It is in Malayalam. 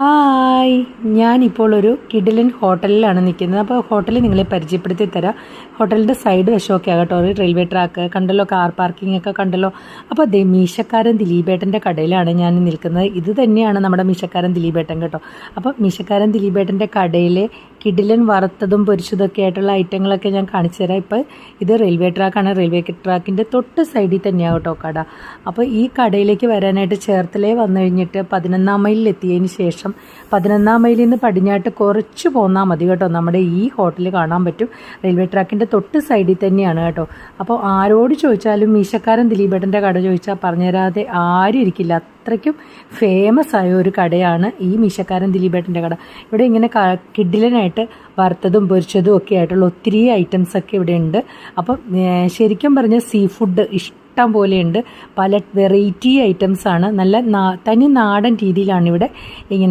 ഹായ്, ഞാനിപ്പോൾ ഒരു കിടിലൻ ഹോട്ടലിലാണ് നിൽക്കുന്നത്. അപ്പോൾ ഹോട്ടൽ നിങ്ങളെ പരിചയപ്പെടുത്തി തരാം. ഹോട്ടലിൻ്റെ സൈഡ് വശമൊക്കെ ആകട്ടോ, ഒരു റെയിൽവേ ട്രാക്ക് കണ്ടല്ലോ, കാർ പാർക്കിംഗ് ഒക്കെ കണ്ടല്ലോ. അപ്പോൾ അതേ മീശക്കാരൻ ദിലീപേട്ടൻ്റെ കടയിലാണ് ഞാൻ നിൽക്കുന്നത്. ഇത് തന്നെയാണ് നമ്മുടെ മീശക്കാരൻ ദിലീപേട്ടൻ കേട്ടോ. അപ്പോൾ മീശക്കാരൻ ദിലീപേട്ടൻ്റെ കടയിലെ കിടിലൻ വറുത്തതും പൊരിച്ചതൊക്കെ ആയിട്ടുള്ള ഐറ്റങ്ങളൊക്കെ ഞാൻ കാണിച്ചു തരാം. ഇപ്പോൾ ഇത് റെയിൽവേ ട്രാക്കാണ്. റെയിൽവേ ട്രാക്കിൻ്റെ തൊട്ട് സൈഡിൽ തന്നെയാണ് കേട്ടോ കട. അപ്പോൾ ഈ കടയിലേക്ക് വരാനായിട്ട് ചേർത്തലേ വന്നു കഴിഞ്ഞിട്ട് 11-ാം മൈലിൽ എത്തിയതിന് ശേഷം 11-ാം മൈലിൽ നിന്ന് പടിഞ്ഞാട്ട് കുറച്ച് പോന്നാൽ മതി കേട്ടോ, നമ്മുടെ ഈ ഹോട്ടൽ കാണാൻ പറ്റും. റെയിൽവേ ട്രാക്കിൻ്റെ തൊട്ട് സൈഡിൽ തന്നെയാണ് കേട്ടോ. അപ്പോൾ ആരോട് ചോദിച്ചാലും മീശക്കാരൻ ദിലീപേട്ടൻ്റെ കട ചോദിച്ചാൽ പറഞ്ഞുതരാതെ ആരും ഇരിക്കില്ല. അത്രയ്ക്കും ഫേമസ് ആയ ഒരു കടയാണ് ഈ മീശക്കാരൻ ദിലീപേട്ടൻ്റെ കട. ഇവിടെ ഇങ്ങനെ കിഡിലനായിട്ട് വറുത്തതും പൊരിച്ചതും ഒക്കെ ആയിട്ടുള്ള ഒത്തിരി ഐറ്റംസൊക്കെ ഇവിടെ ഉണ്ട്. അപ്പം ശരിക്കും പറഞ്ഞാൽ സീ ഫുഡ് ഇഷ്ടം പോലെയുണ്ട്. പല വെറൈറ്റി ഐറ്റംസാണ്. നല്ല തനി നാടൻ രീതിയിലാണ് ഇവിടെ ഇങ്ങനെ